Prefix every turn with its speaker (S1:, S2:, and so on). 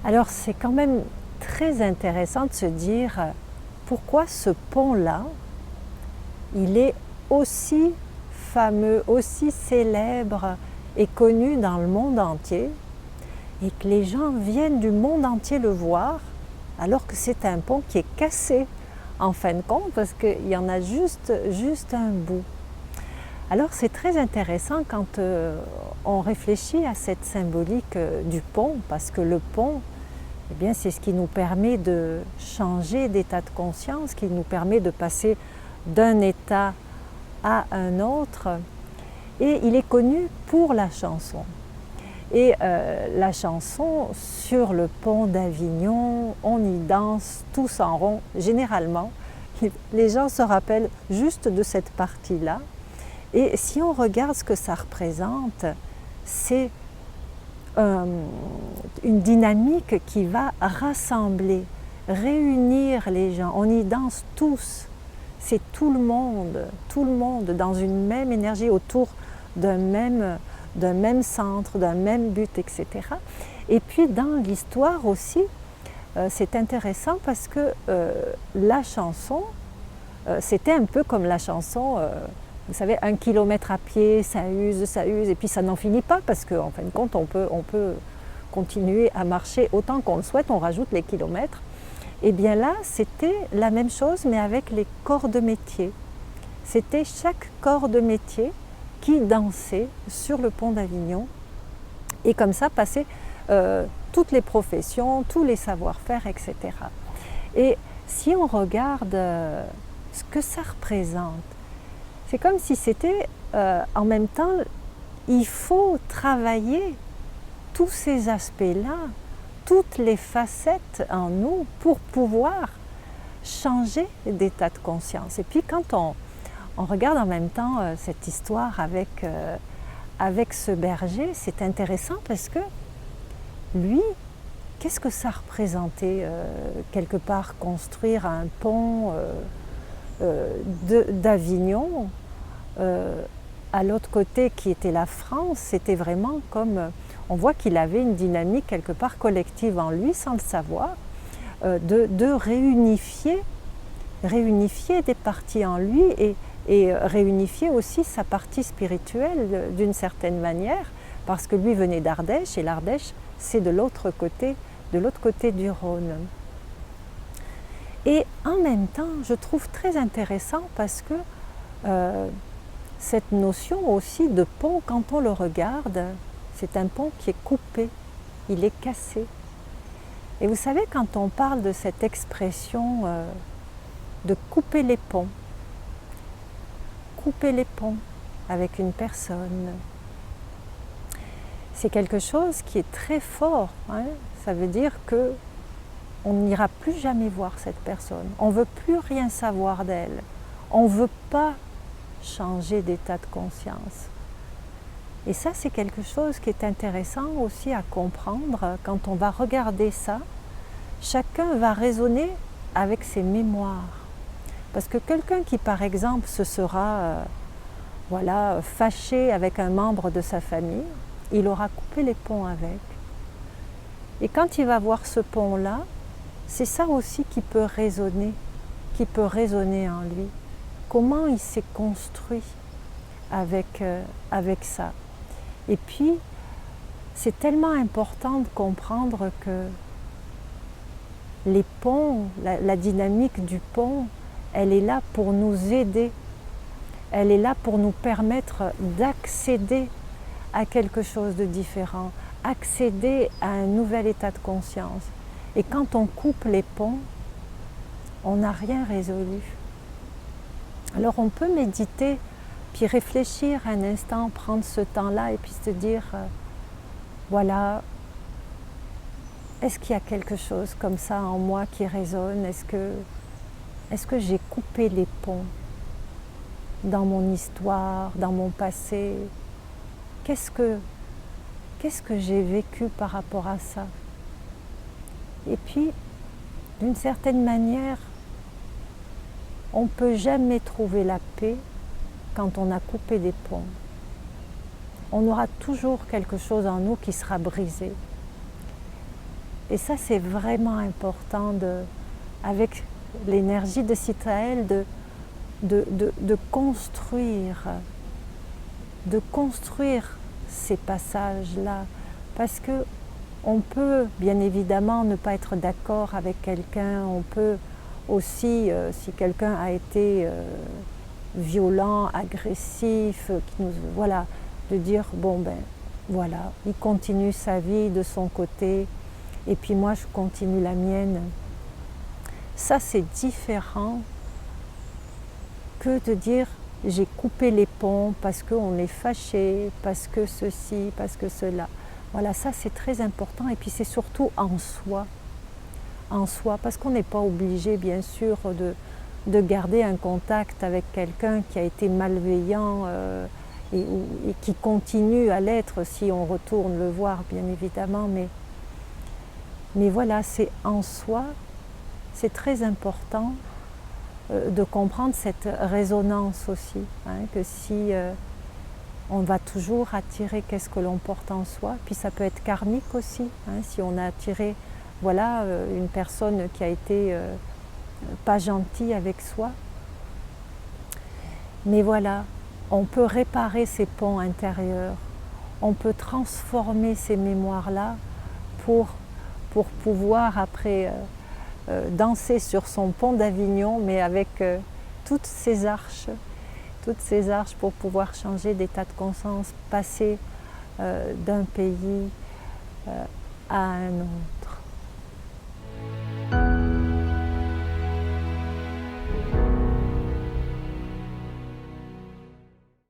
S1: Alors c'est quand même très intéressant de se dire pourquoi ce pont-là, il est aussi fameux, aussi célèbre et connu dans le monde entier et que les gens viennent du monde entier le voir alors que c'est un pont qui est cassé en fin de compte parce qu'il y en a juste un bout. Alors c'est très intéressant quand on réfléchit à cette symbolique du pont parce que le pont, eh bien, c'est ce qui nous permet de changer d'état de conscience, qui nous permet de passer d'un état à un autre. Et il est connu pour la chanson. Et la chanson, sur le pont d'Avignon, on y danse tous en rond. Généralement, les gens se rappellent juste de cette partie-là. Et si on regarde ce que ça représente, c'est une dynamique qui va rassembler, réunir les gens. On y danse tous. C'est tout le monde dans une même énergie autour d'un même centre, d'un même but, etc. Et puis dans l'histoire aussi, c'est intéressant parce que la chanson, c'était un peu comme la chanson, vous savez, 1 kilomètre à pied, ça use, et puis ça n'en finit pas parce qu'en fin de compte, on peut continuer à marcher autant qu'on le souhaite, on rajoute les kilomètres. Et bien là, c'était la même chose, mais avec les corps de métier. C'était chaque corps de métier qui dansait sur le pont d'Avignon. Et comme ça, passaient toutes les professions, tous les savoir-faire, etc. Et si on regarde ce que ça représente, c'est comme si c'était en même temps, il faut travailler tous ces aspects-là, toutes les facettes en nous pour pouvoir changer d'état de conscience. Et puis quand on regarde en même temps cette histoire avec ce berger, c'est intéressant parce que lui, qu'est-ce que ça représentait quelque part construire un pont d'Avignon à l'autre côté qui était la France, c'était vraiment comme, on voit qu'il avait une dynamique quelque part collective en lui sans le savoir, de réunifier des parties en lui et réunifier aussi sa partie spirituelle d'une certaine manière, parce que lui venait d'Ardèche et l'Ardèche c'est de l'autre côté du Rhône. Et en même temps, je trouve très intéressant parce que cette notion aussi de pont, quand on le regarde, c'est un pont qui est coupé, il est cassé. Et vous savez, quand on parle de cette expression de couper les ponts avec une personne, c'est quelque chose qui est très fort, hein. Ça veut dire que on n'ira plus jamais voir cette personne, on ne veut plus rien savoir d'elle, on ne veut pas changer d'état de conscience. Et ça, c'est quelque chose qui est intéressant aussi à comprendre quand on va regarder ça. Chacun va raisonner avec ses mémoires. Parce que quelqu'un qui, par exemple, se sera fâché avec un membre de sa famille, il aura coupé les ponts avec. Et quand il va voir ce pont-là, c'est ça aussi qui peut résonner en lui. Comment il s'est construit avec ça. Et puis, c'est tellement important de comprendre que les ponts, la dynamique du pont, elle est là pour nous aider. Elle est là pour nous permettre d'accéder à quelque chose de différent, accéder à un nouvel état de conscience. Et quand on coupe les ponts, on n'a rien résolu. Alors on peut méditer, puis réfléchir un instant, prendre ce temps-là et puis se dire, voilà, est-ce qu'il y a quelque chose comme ça en moi qui résonne? Est-ce que j'ai coupé les ponts dans mon histoire, dans mon passé? Qu'est-ce que j'ai vécu par rapport à ça? Et puis, d'une certaine manière, on ne peut jamais trouver la paix quand on a coupé des ponts. On aura toujours quelque chose en nous qui sera brisé. Et ça, c'est vraiment important, avec l'énergie de Citraël, de construire ces passages-là. Parce que on peut bien évidemment ne pas être d'accord avec quelqu'un, on peut aussi, si quelqu'un a été violent, agressif, voilà, de dire bon ben voilà, il continue sa vie de son côté et puis moi je continue la mienne. Ça c'est différent que de dire j'ai coupé les ponts parce qu'on est fâché, parce que ceci, parce que cela. Voilà, ça c'est très important et puis c'est surtout en soi, parce qu'on n'est pas obligé bien sûr de garder un contact avec quelqu'un qui a été malveillant et qui continue à l'être si on retourne le voir bien évidemment, mais voilà, c'est en soi, c'est très important de comprendre cette résonance aussi, hein, que si on va toujours attirer qu'est-ce que l'on porte en soi, puis ça peut être karmique aussi, hein, si on a attiré voilà, une personne qui a été pas gentille avec soi. Mais voilà, on peut réparer ces ponts intérieurs, on peut transformer ces mémoires-là pour pouvoir après danser sur son pont d'Avignon, mais avec toutes ces arches pour pouvoir changer d'état de conscience, passer d'un pays à un autre.